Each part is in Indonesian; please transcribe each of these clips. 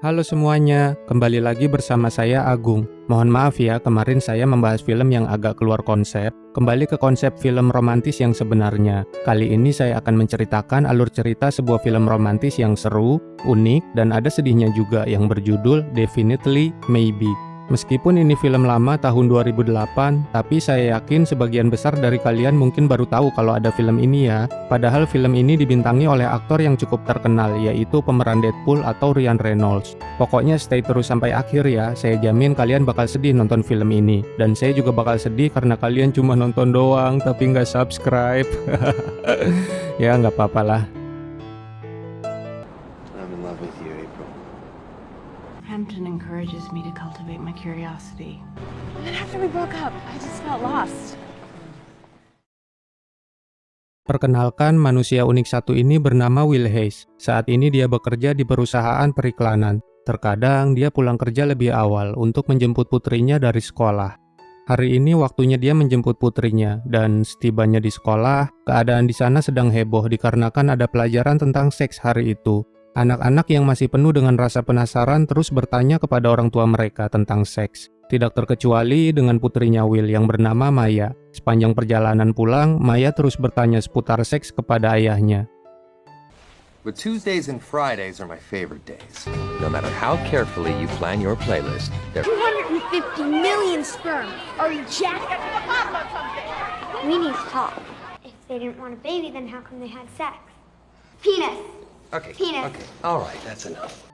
Halo semuanya, kembali lagi bersama saya Agung. Mohon maaf ya, kemarin saya membahas film yang agak keluar konsep. Kembali ke konsep film romantis yang sebenarnya. Kali ini saya akan menceritakan alur cerita sebuah film romantis yang seru, unik, dan ada sedihnya juga yang berjudul Definitely Maybe. Meskipun ini film lama tahun 2008, tapi saya yakin sebagian besar dari kalian mungkin baru tahu kalau ada film ini ya. Padahal film ini dibintangi oleh aktor yang cukup terkenal, yaitu pemeran Deadpool atau Ryan Reynolds. Pokoknya stay terus sampai akhir ya, saya jamin kalian bakal sedih nonton film ini. Dan saya juga bakal sedih karena kalian cuma nonton doang, tapi nggak subscribe. Ya nggak apa-apa lah. I'm in love with you, April. Hampton encourages me to cultivate my curiosity. And then after we broke up, I just felt lost. Perkenalkan, manusia unik satu ini bernama Will Hayes. Saat ini dia bekerja di perusahaan periklanan. Terkadang dia pulang kerja lebih awal untuk menjemput putrinya dari sekolah. Hari ini waktunya dia menjemput putrinya, dan setibanya di sekolah, keadaan di sana sedang heboh dikarenakan ada pelajaran tentang seks hari itu. Anak-anak yang masih penuh dengan rasa penasaran terus bertanya kepada orang tua mereka tentang seks. Tidak terkecuali dengan putrinya Will yang bernama Maya. Sepanjang perjalanan pulang, Maya terus bertanya seputar seks kepada ayahnya. But Tuesdays and Fridays are my favorite days. No matter how carefully you plan your playlist, there 250 million sperm. Are you jacked? We need to talk. If they didn't want a baby, then how come they had sex? Penis. Okay, Penis. okay. All right, that's enough.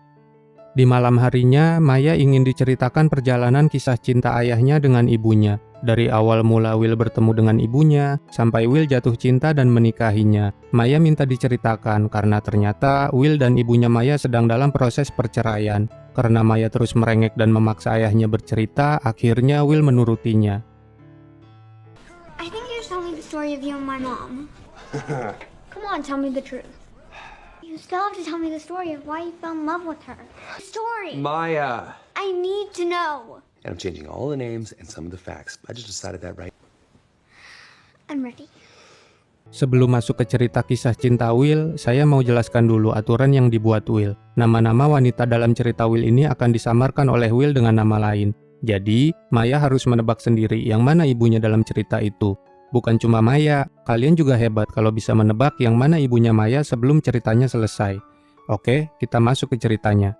Di malam harinya, Maya ingin diceritakan perjalanan kisah cinta ayahnya dengan ibunya. Dari awal mula Will bertemu dengan ibunya, sampai Will jatuh cinta dan menikahinya. Maya minta diceritakan karena ternyata Will dan ibunya Maya sedang dalam proses perceraian. Karena Maya terus merengek dan memaksa ayahnya bercerita, akhirnya Will menurutinya. I think you should tell me the story of you and my mom. Come on, tell me the truth. You still have to tell me the story of why you fell in love with her. Story. Maya. I need to know. And I'm changing all the names and some of the facts. I just decided that right. I'm ready. Sebelum masuk ke cerita kisah cinta Will, saya mau jelaskan dulu aturan yang dibuat Will. Nama-nama wanita dalam cerita Will ini akan disamarkan oleh Will dengan nama lain. Jadi, Maya harus menebak sendiri yang mana ibunya dalam cerita itu. Bukan cuma Maya, kalian juga hebat kalau bisa menebak yang mana ibunya Maya sebelum ceritanya selesai. Oke, kita masuk ke ceritanya.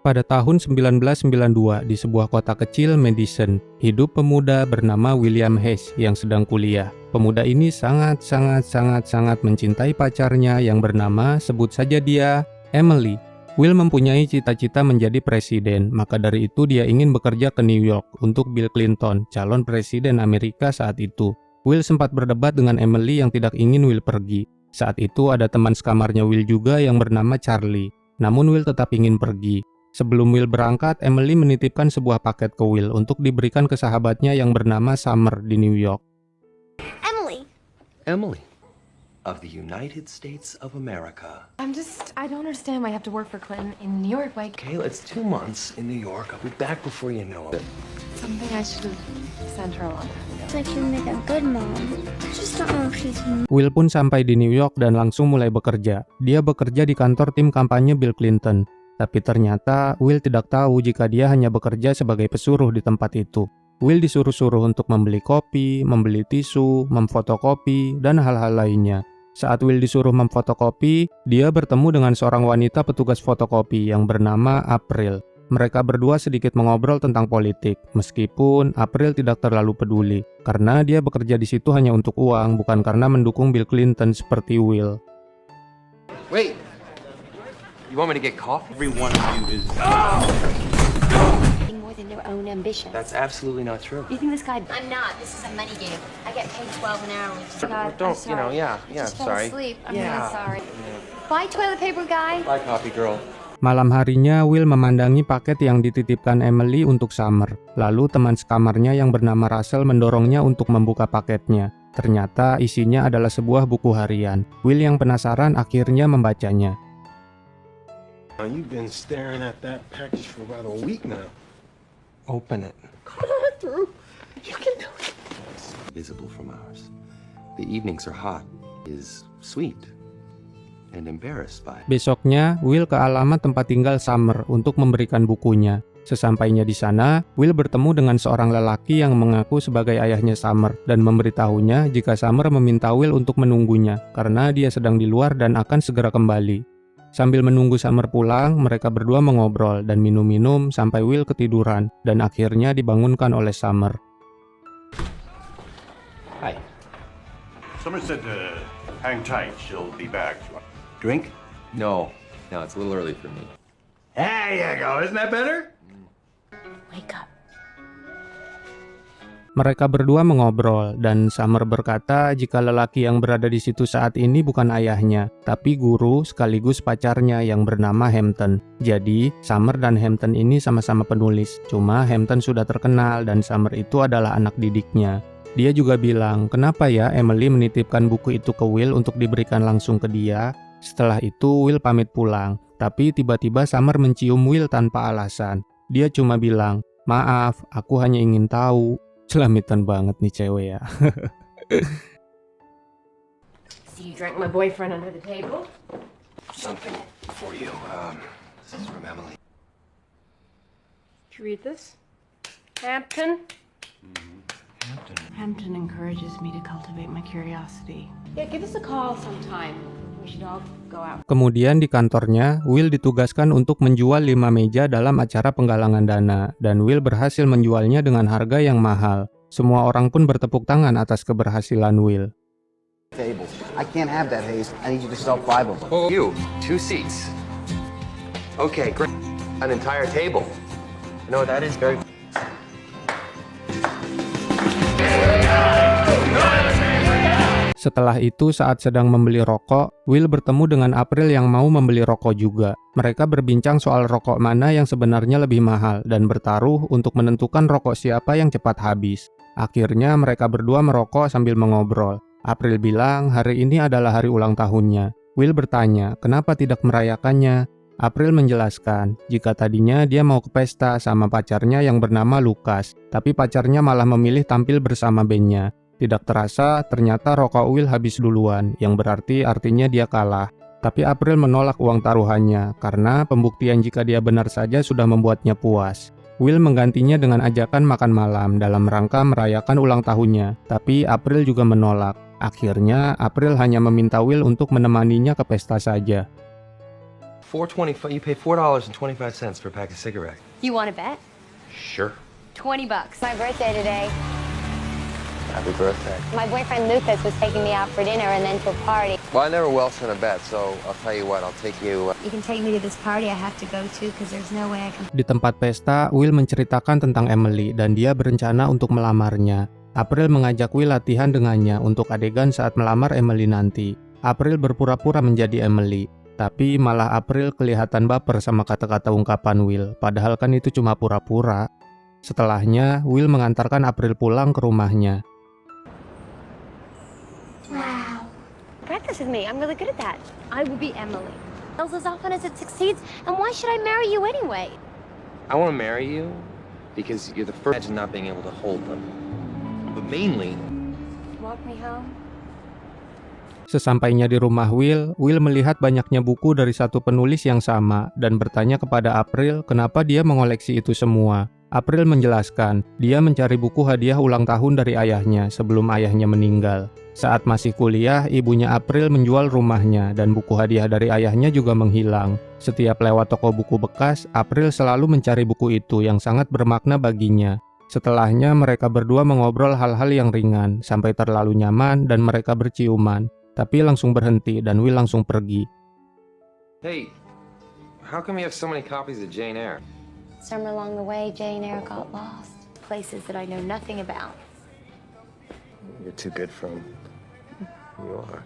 Pada tahun 1992, di sebuah kota kecil Madison, hidup pemuda bernama William Hayes yang sedang kuliah. Pemuda ini sangat mencintai pacarnya yang bernama, sebut saja dia, Emily. Will mempunyai cita-cita menjadi presiden, maka dari itu dia ingin bekerja ke New York untuk Bill Clinton, calon presiden Amerika saat itu. Will sempat berdebat dengan Emily yang tidak ingin Will pergi. Saat itu ada teman sekamarnya Will juga yang bernama Charlie. Namun Will tetap ingin pergi. Sebelum Will berangkat, Emily menitipkan sebuah paket ke Will untuk diberikan ke sahabatnya yang bernama Summer di New York. Emily. Of the United States of America. I don't understand why I have to work for Clinton in New York. Like, Kayla, it's 2 months in New York. I'll be back before you know it. something I should have sent her a long time ago. It's like you make a good mom. I just don't know if she's. Will pun sampai di New York dan langsung mulai bekerja. Dia bekerja di kantor tim kampanye Bill Clinton. Tapi ternyata Will tidak tahu jika dia hanya bekerja sebagai pesuruh di tempat itu. Will disuruh-suruh untuk membeli kopi, membeli tisu, memfotokopi, dan hal-hal lainnya. Saat Will disuruh memfotokopi, dia bertemu dengan seorang wanita petugas fotokopi yang bernama April. Mereka berdua sedikit mengobrol tentang politik, meskipun April tidak terlalu peduli, karena dia bekerja di situ hanya untuk uang, bukan karena mendukung Bill Clinton seperti Will. Wait. You want me to get coffee? Every one of you is More than their own ambition. That's absolutely not true. You think this guy? I'm not. This is a money game. I get paid 12 an hour. God, Don't, I'm sorry. yeah, I just fell sorry. asleep. I'm Yeah. really sorry. Bye, toilet paper guy. Bye, coffee girl. Malam harinya, Will memandangi paket yang dititipkan Emily untuk Summer. Lalu teman sekamarnya yang bernama Russell mendorongnya untuk membuka paketnya. Ternyata isinya adalah sebuah buku harian. Will yang penasaran akhirnya membacanya. You've been staring at that package for about a week now. Open it. Come on through. You can do it. Visible from ours. The evenings are hot. Is sweet. and embarrassed by it. Besoknya, Will ke alamat tempat tinggal Summer untuk memberikan bukunya. Sesampainya di sana, Will bertemu dengan seorang lelaki yang mengaku sebagai ayahnya Summer dan memberitahunya jika Summer meminta Will untuk menunggunya karena dia sedang di luar dan akan segera kembali. Sambil menunggu Summer pulang, mereka berdua mengobrol dan minum-minum sampai Will ketiduran dan akhirnya dibangunkan oleh Summer. Hi. Summer said to hang tight. She'll be back. Drink? No, it's a little early for me. There you go. Isn't that better? Wake up. Mereka berdua mengobrol, dan Summer berkata jika lelaki yang berada di situ saat ini bukan ayahnya, tapi guru sekaligus pacarnya yang bernama Hampton. Jadi, Summer dan Hampton ini sama-sama penulis, cuma Hampton sudah terkenal dan Summer itu adalah anak didiknya. Dia juga bilang, kenapa ya Emily menitipkan buku itu ke Will untuk diberikan langsung ke dia? Setelah itu, Will pamit pulang, tapi tiba-tiba Summer mencium Will tanpa alasan. Dia cuma bilang, maaf, aku hanya ingin tahu. Celamitan banget nih cewek ya. So you drank my boyfriend under the table? Something for you. This is from Emily. Did you read this? Hampton? Hampton encourages me to cultivate my curiosity. Yeah, give us a call sometime. We should all go out. Kemudian di kantornya, Will ditugaskan untuk menjual 5 meja dalam acara penggalangan dana, dan Will berhasil menjualnya dengan harga yang mahal. Semua orang pun bertepuk tangan atas keberhasilan Will. Table. I can't have that, Hayes. I need you to sell 5 of them. Oh, you, 2 seats. Okay, great. An entire table. No, that is very... Setelah itu, saat sedang membeli rokok, Will bertemu dengan April yang mau membeli rokok juga. Mereka berbincang soal rokok mana yang sebenarnya lebih mahal dan bertaruh untuk menentukan rokok siapa yang cepat habis. Akhirnya mereka berdua merokok sambil mengobrol. April bilang hari ini adalah hari ulang tahunnya. Will bertanya, kenapa tidak merayakannya? April menjelaskan, jika tadinya dia mau ke pesta sama pacarnya yang bernama Lucas, tapi pacarnya malah memilih tampil bersama bandnya. Tidak terasa, ternyata rokok Will habis duluan, yang berarti artinya dia kalah. Tapi April menolak uang taruhannya, karena pembuktian jika dia benar saja sudah membuatnya puas. Will menggantinya dengan ajakan makan malam dalam rangka merayakan ulang tahunnya, tapi April juga menolak. Akhirnya, April hanya meminta Will untuk menemaninya ke pesta saja. $4.25. You pay $4.25 for a pack of cigarettes. You want to bet? Sure. $20. My birthday today. Happy birthday. My boyfriend Lucas was taking me out for dinner and then to a party. Well, I never welch on a bet, so I'll tell you what. I'll take you. You can take me to this party I have to go to because there's no way I can. Di tempat pesta, Will menceritakan tentang Emily dan dia berencana untuk melamarnya. April mengajak Will latihan dengannya untuk adegan saat melamar Emily nanti. April berpura-pura menjadi Emily, tapi malah April kelihatan baper sama kata-kata ungkapan Will, padahal kan itu cuma pura-pura. Setelahnya, Will mengantarkan April pulang ke rumahnya. Wow. Practice with me. I'm really good at that. I will be Emily. Tells as often as it succeeds, and why should I marry you anyway? I want to marry you because you're the first. Imagine not being able to hold them. But mainly, Walk me home. Sesampainya di rumah Will melihat banyaknya buku dari satu penulis yang sama dan bertanya kepada April kenapa dia mengoleksi itu semua. April menjelaskan, dia mencari buku hadiah ulang tahun dari ayahnya sebelum ayahnya meninggal. Saat masih kuliah, ibunya April menjual rumahnya dan buku hadiah dari ayahnya juga menghilang. Setiap lewat toko buku bekas, April selalu mencari buku itu yang sangat bermakna baginya. Setelahnya mereka berdua mengobrol hal-hal yang ringan sampai terlalu nyaman dan mereka berciuman. Tapi langsung berhenti dan Will langsung pergi. hey, how come you have so many copies of Jane Eyre? Somewhere along the way, Jane Eyre got lost. Places that I know nothing about. You're too good for him. You are.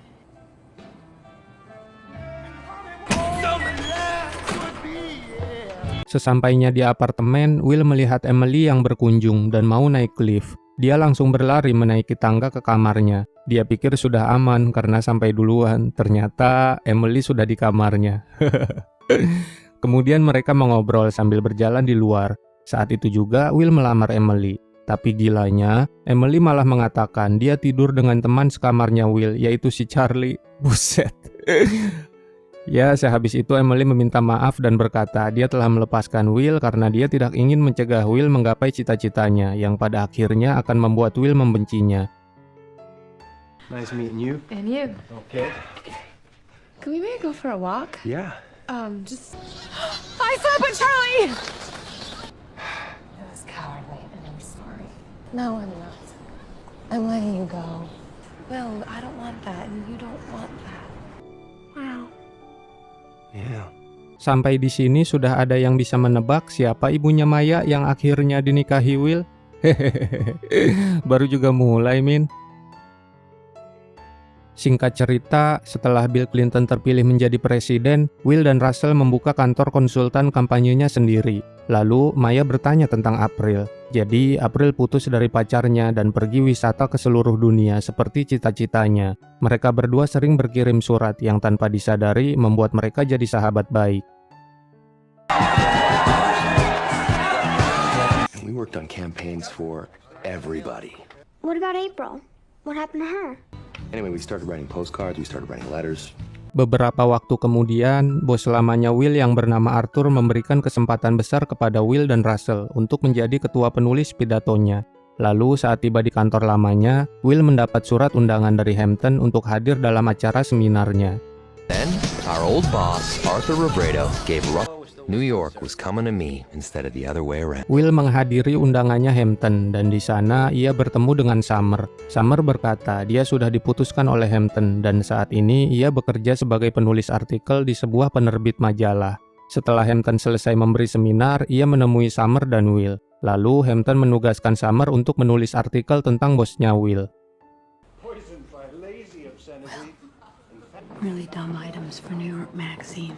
Sesampainya di apartemen, Will melihat Emily yang berkunjung dan mau naik lift. Dia langsung berlari menaiki tangga ke kamarnya. Dia pikir sudah aman karena sampai duluan. Ternyata Emily sudah di kamarnya. Kemudian mereka mengobrol sambil berjalan di luar. Saat itu juga Will melamar Emily. Tapi gilanya, Emily malah mengatakan dia tidur dengan teman sekamarnya Will, yaitu si Charlie. Buset. Ya, sehabis itu Emily meminta maaf dan berkata dia telah melepaskan Will karena dia tidak ingin mencegah Will menggapai cita-citanya yang pada akhirnya akan membuat Will membencinya. Nice meeting you. And you. Okay. Can we maybe go for a walk? Yeah. Just... I slept with Charlie! It was cowardly, and I'm sorry. No, I'm not. I'm letting you go. Will, I don't want that, and you don't want that. Wow. Yeah. Sampai di sini sudah ada yang bisa menebak siapa ibunya Maya yang akhirnya dinikahi Will? Hehehe, baru juga mulai, Min. Singkat cerita, setelah Bill Clinton terpilih menjadi presiden, Will dan Russell membuka kantor konsultan kampanyenya sendiri. Lalu, Maya bertanya tentang April. Jadi, April putus dari pacarnya dan pergi wisata ke seluruh dunia seperti cita-citanya. Mereka berdua sering berkirim surat yang tanpa disadari membuat mereka jadi sahabat baik. We worked on campaigns for everybody. What about April? What happened to her? Anyway, we started writing postcards, we started writing letters. Beberapa waktu kemudian, bos lamanya Will yang bernama Arthur memberikan kesempatan besar kepada Will dan Russell untuk menjadi ketua penulis pidatonya. Lalu saat tiba di kantor lamanya, Will mendapat surat undangan dari Hampton untuk hadir dalam acara seminarnya. Then, our old boss, Arthur Robredo, gave New York was coming to me instead of the other way around. Will menghadiri undangannya Hampton dan di sana ia bertemu dengan Summer. Summer berkata dia sudah diputuskan oleh Hampton dan saat ini ia bekerja sebagai penulis artikel di sebuah penerbit majalah. Setelah Hampton selesai memberi seminar, ia menemui Summer dan Will. Lalu Hampton menugaskan Summer untuk menulis artikel tentang bosnya Will. Really dumb items for New York Magazine.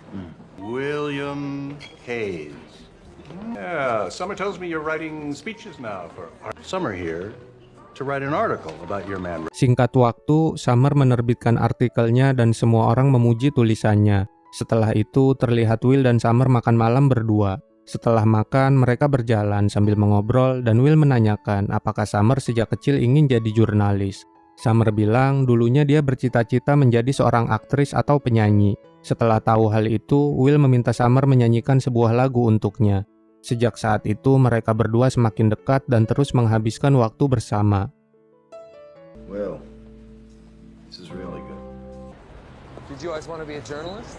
William Hayes. Yeah, Summer tells me you're writing speeches now for Summer here to write an article about your man. Singkat waktu, Summer menerbitkan artikelnya dan semua orang memuji tulisannya. Setelah itu, terlihat Will dan Summer makan malam berdua. Setelah makan, mereka berjalan sambil mengobrol dan Will menanyakan apakah Summer sejak kecil ingin jadi jurnalis. Summer bilang dulunya dia bercita-cita menjadi seorang aktris atau penyanyi. Setelah tahu hal itu, Will meminta Summer menyanyikan sebuah lagu untuknya. Sejak saat itu, mereka berdua semakin dekat dan terus menghabiskan waktu bersama. Well, this is really good. Did you always want to be a journalist?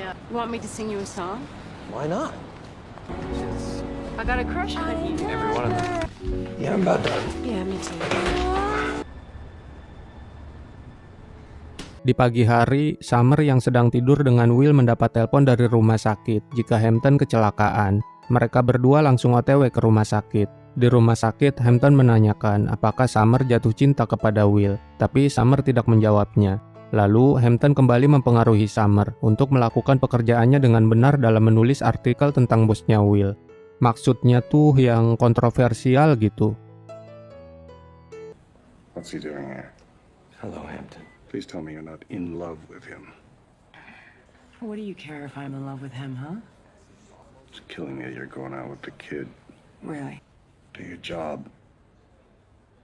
No. You want me to sing you a song? Why not? I got a crush on you. Every one of them. Yeah, I'm about done. Yeah, me too. Di pagi hari, Summer yang sedang tidur dengan Will mendapat telepon dari rumah sakit jika Hampton kecelakaan. Mereka berdua langsung OTW ke rumah sakit. Di rumah sakit, Hampton menanyakan apakah Summer jatuh cinta kepada Will, tapi Summer tidak menjawabnya. Lalu, Hampton kembali mempengaruhi Summer untuk melakukan pekerjaannya dengan benar dalam menulis artikel tentang bosnya Will. Maksudnya tuh yang kontroversial gitu. What's he doing here? Hello, Hampton. Please tell me you're not in love with him. What do you care if I'm in love with him, huh? It's killing me that you're going out with the kid. Really? Do your job.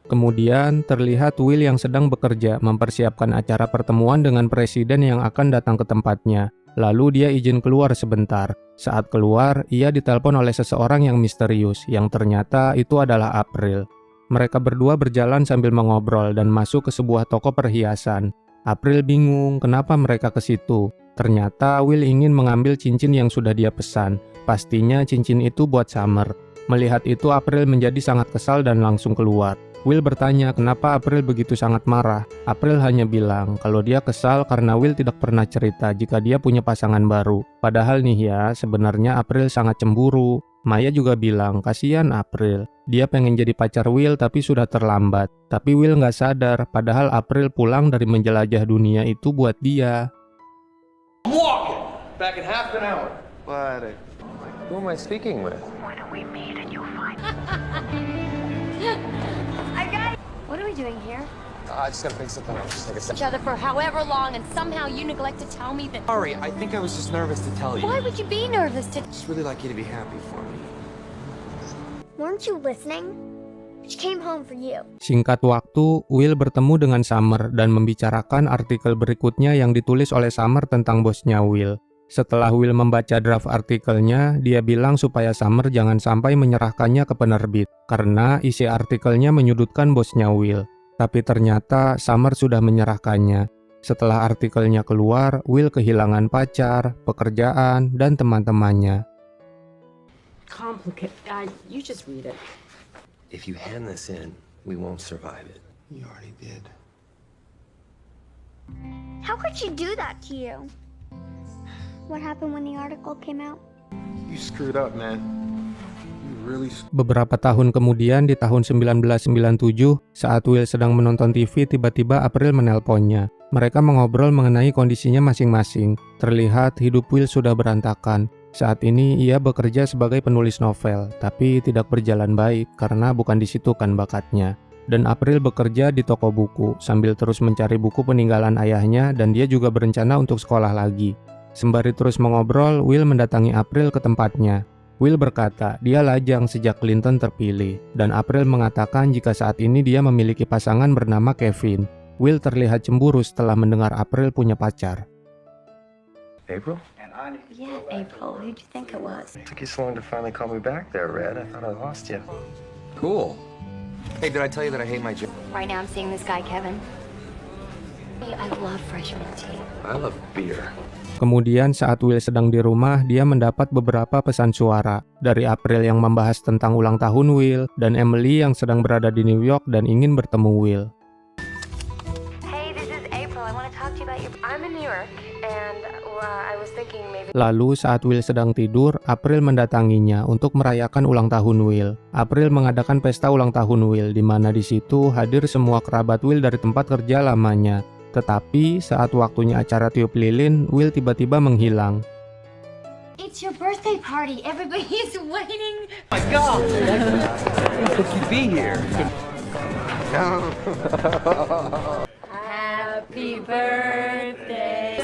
Kemudian terlihat Will yang sedang bekerja mempersiapkan acara pertemuan dengan presiden yang akan datang ke tempatnya. Lalu dia izin keluar sebentar. Saat keluar, ia ditelepon oleh seseorang yang misterius yang ternyata itu adalah April. Mereka berdua berjalan sambil mengobrol dan masuk ke sebuah toko perhiasan. April bingung kenapa mereka ke situ. Ternyata Will ingin mengambil cincin yang sudah dia pesan. Pastinya cincin itu buat Summer. Melihat itu April menjadi sangat kesal dan langsung keluar. Will bertanya kenapa April begitu sangat marah. April hanya bilang kalau dia kesal karena Will tidak pernah cerita jika dia punya pasangan baru. Padahal nih ya, sebenarnya April sangat cemburu. Maya juga bilang kasihan April. Dia pengen jadi pacar Will tapi sudah terlambat. Tapi Will nggak sadar padahal April pulang dari menjelajah dunia itu buat dia. I'm walking back in half an hour. What? Who am I speaking with? What are we doing here? I just gotta pick something up. Just take a Each second. other for however long, and somehow you neglect to tell me that. Sorry, I think I was just nervous to tell you. Why would you be nervous to? Just really like you to be happy for me. Weren't you listening? She came home for you. Singkat waktu, Will bertemu dengan Summer dan membicarakan artikel berikutnya yang ditulis oleh Summer tentang bosnya Will. Setelah Will membaca draft artikelnya, dia bilang supaya Summer jangan sampai menyerahkannya ke penerbit, karena isi artikelnya menyudutkan bosnya Will. Tapi ternyata Summer sudah menyerahkannya. Setelah artikelnya keluar, Will kehilangan pacar, pekerjaan, dan teman-temannya. Complicated. You just read it. If you hand this in, we won't survive it. You already did. How could she do that to you? What happened when the article came out? You screwed up, man. You really Beberapa tahun kemudian di tahun 1997, saat Will sedang menonton TV, tiba-tiba April menelponnya. Mereka mengobrol mengenai kondisinya masing-masing. Terlihat hidup Will sudah berantakan. Saat ini ia bekerja sebagai penulis novel, tapi tidak berjalan baik karena bukan di situ kan bakatnya. Dan April bekerja di toko buku, sambil terus mencari buku peninggalan ayahnya dan dia juga berencana untuk sekolah lagi. Sembari terus mengobrol, Will mendatangi April ke tempatnya. Will berkata dia lajang sejak Clinton terpilih, dan April mengatakan jika saat ini dia memiliki pasangan bernama Kevin. Will terlihat cemburu setelah mendengar April punya pacar. April? Yeah, April. Who'd you think it was? It took you so long to finally call me back there, Red. I thought I lost you. Cool. Hey, did I tell you that I hate my job? Right now I'm seeing this guy, Kevin. I love fresh mint tea. I love beer. Kemudian saat Will sedang di rumah, dia mendapat beberapa pesan suara dari April yang membahas tentang ulang tahun Will dan Emily yang sedang berada di New York dan ingin bertemu Will. Hey, this is April. I want to talk to you about your... I'm in New York, and I was thinking maybe... Lalu saat Will sedang tidur, April mendatanginya untuk merayakan ulang tahun Will. April mengadakan pesta ulang tahun Will, di mana di situ hadir semua kerabat Will dari tempat kerja lamanya. Tetapi saat waktunya acara tiup lilin, Will tiba-tiba menghilang. It's your birthday party. Everybody's waiting. My God! Could you be here? Happy birthday.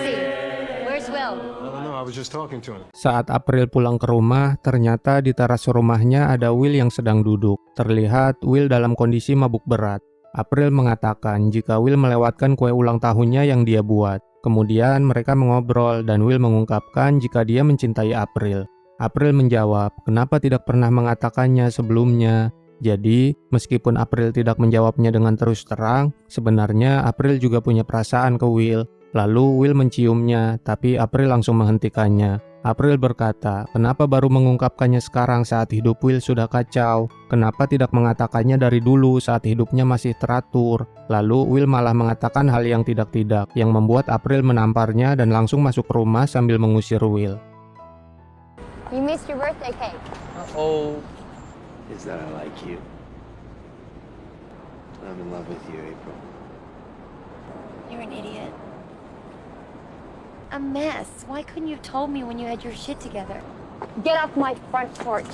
Where's Will? I don't know. I was just talking to him. Saat April pulang ke rumah, ternyata di teras rumahnya ada Will yang sedang duduk. Terlihat Will dalam kondisi mabuk berat. April mengatakan jika Will melewatkan kue ulang tahunnya yang dia buat. Kemudian mereka mengobrol dan Will mengungkapkan jika dia mencintai April. April menjawab, kenapa tidak pernah mengatakannya sebelumnya? Jadi, meskipun April tidak menjawabnya dengan terus terang, sebenarnya April juga punya perasaan ke Will. Lalu Will menciumnya, tapi April langsung menghentikannya. April berkata, kenapa baru mengungkapkannya sekarang saat hidup Will sudah kacau? Kenapa tidak mengatakannya dari dulu saat hidupnya masih teratur? Lalu Will malah mengatakan hal yang tidak-tidak, yang membuat April menamparnya dan langsung masuk rumah sambil mengusir Will. You missed your birthday cake. Oh, is that I like you? I'm in love with you, April. You're an idiot. A mess. Why couldn't you have told me when you had your shit together? Get off my front porch.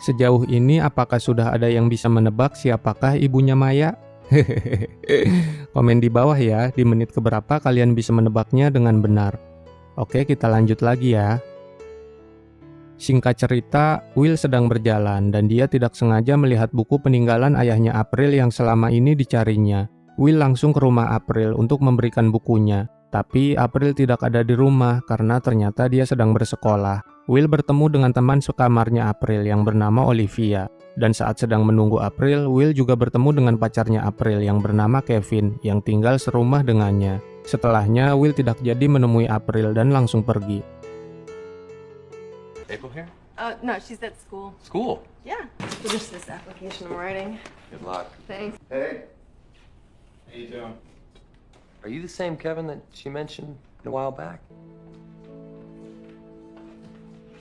Sejauh ini apakah sudah ada yang bisa menebak siapakah ibunya Maya? Komen di bawah ya, di menit keberapa kalian bisa menebaknya dengan benar. Oke, kita lanjut lagi ya. Singkat cerita, Will sedang berjalan dan dia tidak sengaja melihat buku peninggalan ayahnya April yang selama ini dicarinya. Will langsung ke rumah April untuk memberikan bukunya. Tapi April tidak ada di rumah karena ternyata dia sedang bersekolah. Will bertemu dengan teman sekamarnya April yang bernama Olivia. Dan saat sedang menunggu April, Will juga bertemu dengan pacarnya April yang bernama Kevin yang tinggal serumah dengannya. Setelahnya, Will tidak jadi menemui April dan langsung pergi. April here? No, she's at school. School. Yeah. Finish this application I'm writing. Good luck. Thanks. Hey. How you doing? Are you the same Kevin that she mentioned a while back?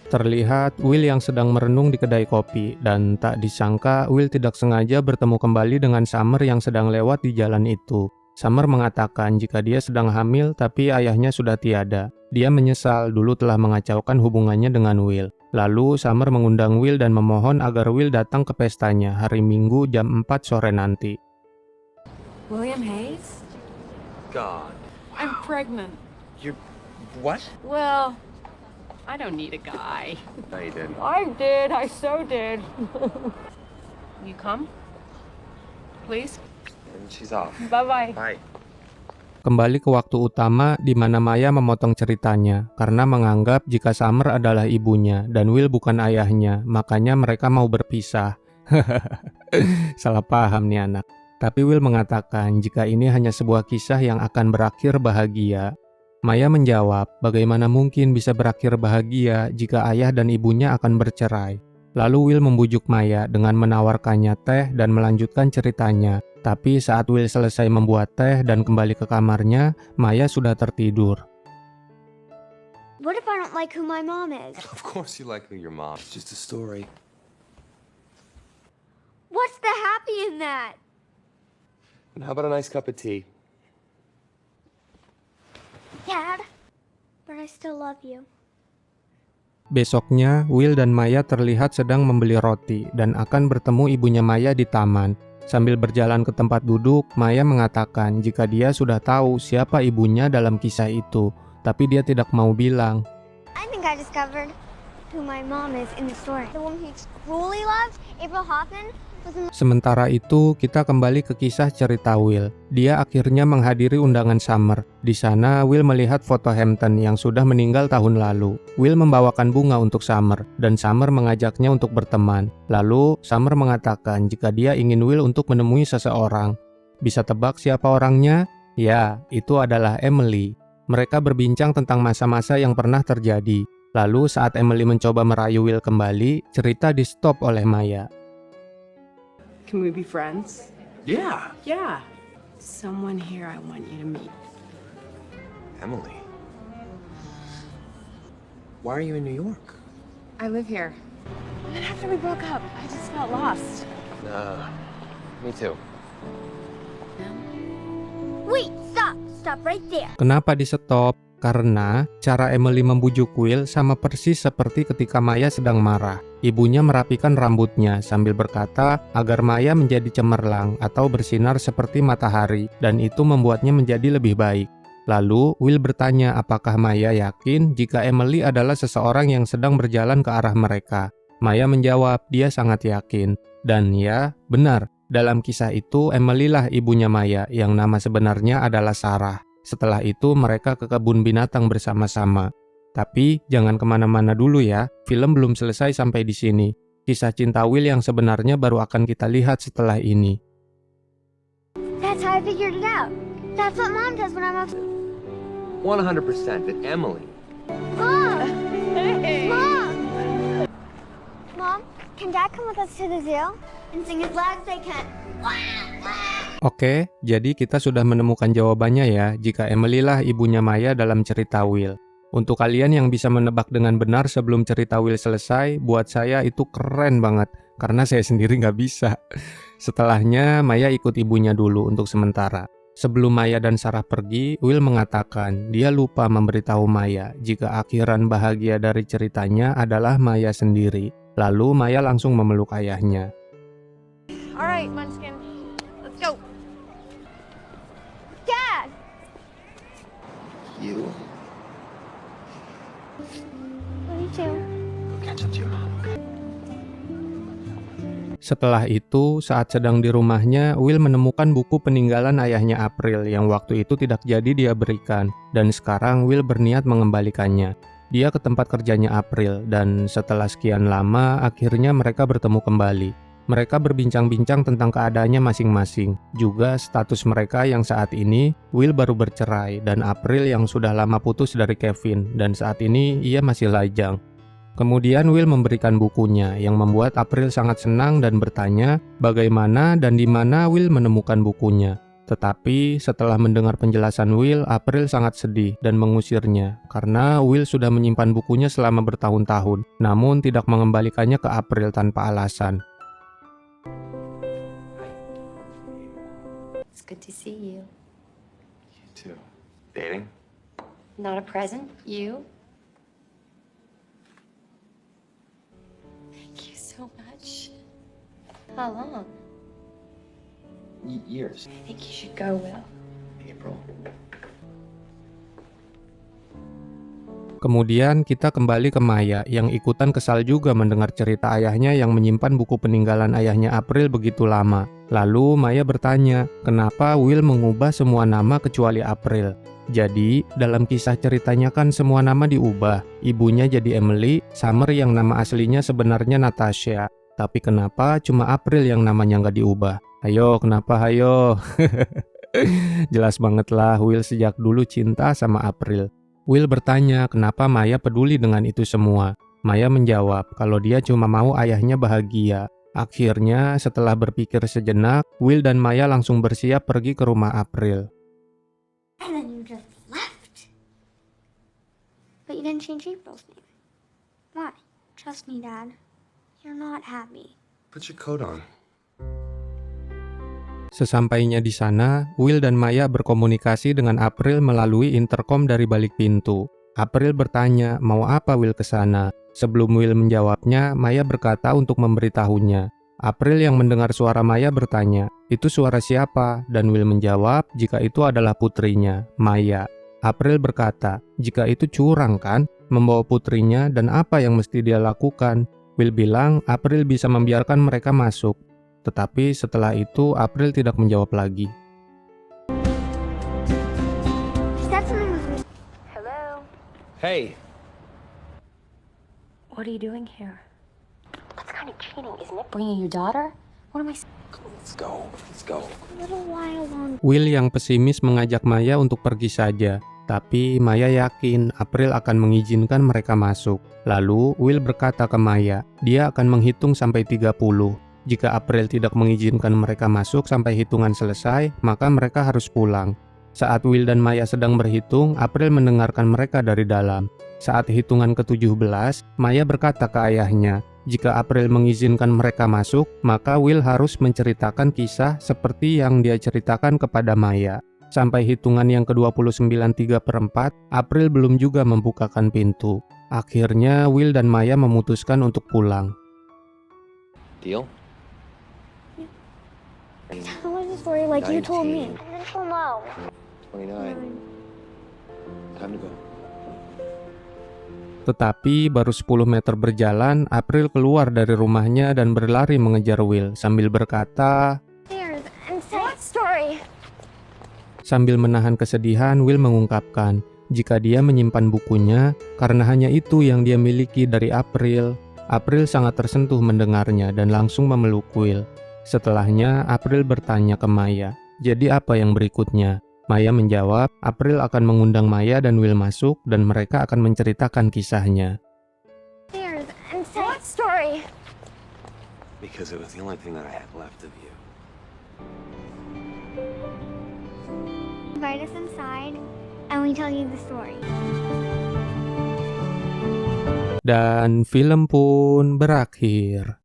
Terlihat Will yang sedang merenung di kedai kopi, dan tak disangka Will tidak sengaja bertemu kembali dengan Summer yang sedang lewat di jalan itu. Summer mengatakan jika dia sedang hamil tapi ayahnya sudah tiada. Dia menyesal dulu telah mengacaukan hubungannya dengan Will. Lalu Summer mengundang Will dan memohon agar Will datang ke pestanya hari Minggu jam 4 sore nanti. William Hayes? God. I'm pregnant. You're... what? Well, I don't need a guy. No, you didn't. I did. I so did. You come? please. And she's off. Bye-bye. Bye. Kembali ke waktu utama di mana Maya memotong ceritanya karena menganggap jika Summer adalah ibunya dan Will bukan ayahnya, makanya mereka mau berpisah. Salah paham nih anak. Tapi Will mengatakan jika ini hanya sebuah kisah yang akan berakhir bahagia. Maya menjawab, bagaimana mungkin bisa berakhir bahagia jika ayah dan ibunya akan bercerai. Lalu Will membujuk Maya dengan menawarkannya teh dan melanjutkan ceritanya. Tapi saat Will selesai membuat teh dan kembali ke kamarnya, Maya sudah tertidur. What if I don't like who my mom is? Of course you like who your mom. It's just a story. What's the happy in that? And how about a nice cup of tea? Dad, but I still love you. Besoknya, Will dan Maya terlihat sedang membeli roti dan akan bertemu ibunya Maya di taman. Sambil berjalan ke tempat duduk, Maya mengatakan jika dia sudah tahu siapa ibunya dalam kisah itu, tapi dia tidak mau bilang. I think I discovered who my mom is in the story. The woman he truly loves, April Hoffman, was in Sementara itu, kita kembali ke kisah cerita Will. Dia akhirnya menghadiri undangan Summer. Di sana, Will melihat foto Hampton yang sudah meninggal tahun lalu. Will membawakan bunga untuk Summer, dan Summer mengajaknya untuk berteman. Lalu, Summer mengatakan jika dia ingin Will untuk menemui seseorang. Bisa tebak siapa orangnya? Ya, itu adalah Emily. Mereka berbincang tentang masa-masa yang pernah terjadi. Lalu, saat Emily mencoba merayu Will kembali, cerita di-stop oleh Maya. Can we be friends? Yeah. Yeah. Someone here I want you to meet. Emily. Why are you in New York? I live here. And then after we broke up, I just felt lost. Me too. Wait, stop! Stop right there. Kenapa di-stop? Karena cara Emily membujuk Will sama persis seperti ketika Maya sedang marah. Ibunya merapikan rambutnya sambil berkata agar Maya menjadi cemerlang atau bersinar seperti matahari, dan itu membuatnya menjadi lebih baik. Lalu, Will bertanya apakah Maya yakin jika Emily adalah seseorang yang sedang berjalan ke arah mereka. Maya menjawab dia sangat yakin. Dan ya, benar, dalam kisah itu Emily lah ibunya Maya yang nama sebenarnya adalah Sarah. Setelah itu mereka ke kebun binatang bersama-sama. Tapi jangan kemana-mana dulu ya, film belum selesai sampai di sini. Kisah cinta Will yang sebenarnya baru akan kita lihat setelah ini. That's how I figured it out. That's what Mom does when I'm upset. 100% that Emily. Mom! Mom! Mom, can Dad come with us to the zoo? And sing as loud as they can. Oke, jadi kita sudah menemukan jawabannya ya, jika Emily lah ibunya Maya dalam cerita Will. Untuk kalian yang bisa menebak dengan benar sebelum cerita Will selesai, buat saya itu keren banget, karena saya sendiri nggak bisa. Setelahnya, Maya ikut ibunya dulu untuk sementara. Sebelum Maya dan Sarah pergi, Will mengatakan dia lupa memberitahu Maya jika akhiran bahagia dari ceritanya adalah Maya sendiri. Lalu Maya langsung memeluk ayahnya. Alright, Munchkin. Let's go. Dad! You? Me too. Catch up to your mom. Setelah itu, saat sedang di rumahnya, Will menemukan buku peninggalan ayahnya April yang waktu itu tidak jadi dia berikan, dan sekarang Will berniat mengembalikannya. Dia ke tempat kerjanya April, dan setelah sekian lama, akhirnya mereka bertemu kembali. Mereka berbincang-bincang tentang keadaannya masing-masing, juga status mereka yang saat ini, Will baru bercerai, dan April yang sudah lama putus dari Kevin, dan saat ini ia masih lajang. Kemudian Will memberikan bukunya yang membuat April sangat senang dan bertanya bagaimana dan di mana Will menemukan bukunya. Tetapi setelah mendengar penjelasan Will, April sangat sedih dan mengusirnya karena Will sudah menyimpan bukunya selama bertahun-tahun, namun tidak mengembalikannya ke April tanpa alasan. It's good to see you. You too. Dating? Not a present? You? Thank you so much. How long? Years. I think you should go, Will. April. Kemudian kita kembali ke Maya yang ikutan kesal juga mendengar cerita ayahnya yang menyimpan buku peninggalan ayahnya April begitu lama. Lalu Maya bertanya, kenapa Will mengubah semua nama kecuali April? Jadi, dalam kisah ceritanya kan semua nama diubah. Ibunya jadi Emily, Summer yang nama aslinya sebenarnya Natasha. Tapi kenapa cuma April yang namanya nggak diubah? Ayo, kenapa ayo? Jelas banget lah, Will sejak dulu cinta sama April. Will bertanya kenapa Maya peduli dengan itu semua. Maya menjawab kalau dia cuma mau ayahnya bahagia. Akhirnya, setelah berpikir sejenak, Will dan Maya langsung bersiap pergi ke rumah April. And then you just left. But you didn't change April's name. Why? Trust me, Dad. You're not happy. Put your coat on. Sesampainya di sana, Will dan Maya berkomunikasi dengan April melalui intercom dari balik pintu. April bertanya mau apa Will ke sana. Sebelum Will menjawabnya, Maya berkata untuk memberitahunya. April yang mendengar suara Maya bertanya, itu suara siapa? Dan Will menjawab jika itu adalah putrinya, Maya. April berkata, jika itu curang kan? Membawa putrinya dan apa yang mesti dia lakukan? Will bilang April bisa membiarkan mereka masuk. Tetapi setelah itu April tidak menjawab lagi. Hello? Hey, What are you doing here? That's kind of cheating, isn't it? Bringing your daughter? What am I... let's go. Let's go. A little while longer. Will yang pesimis mengajak Maya untuk pergi saja. Tapi Maya yakin April akan mengizinkan mereka masuk. Lalu Will berkata ke Maya, dia akan menghitung sampai 30. Jika April tidak mengizinkan mereka masuk sampai hitungan selesai, maka mereka harus pulang. Saat Will dan Maya sedang berhitung, April mendengarkan mereka dari dalam. Saat hitungan ke-17, Maya berkata ke ayahnya, jika April mengizinkan mereka masuk, maka Will harus menceritakan kisah seperti yang dia ceritakan kepada Maya. Sampai hitungan yang ke-29 3/4, April belum juga membukakan pintu. Akhirnya Will dan Maya memutuskan untuk pulang. Deal? Tell her the story like you told me. 19. And then she'll know. 29. Time to go. Tetapi baru 10 meter berjalan, April keluar dari rumahnya dan berlari mengejar Will sambil berkata, Stairs and say. What story? sambil menahan kesedihan, Will mengungkapkan jika dia menyimpan bukunya karena hanya itu yang dia miliki dari April. April sangat tersentuh mendengarnya dan langsung memeluk Will. Setelahnya, April bertanya ke Maya, jadi apa yang berikutnya? Maya menjawab, April akan mengundang Maya dan Will masuk dan mereka akan menceritakan kisahnya. Stairs and say. What story? Because it was the only thing that I had left of you. Invite us inside and we tell you the story. Dan film pun berakhir.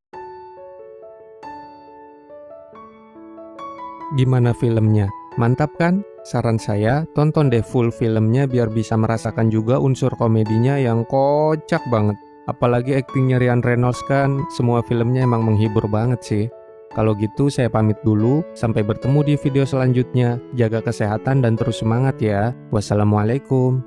Gimana filmnya? Mantap kan? Saran saya, tonton deh full filmnya biar bisa merasakan juga unsur komedinya yang kocak banget. Apalagi aktingnya Ryan Reynolds kan, semua filmnya emang menghibur banget sih. Kalau gitu saya pamit dulu, sampai bertemu di video selanjutnya. Jaga kesehatan dan terus semangat ya. Wassalamualaikum.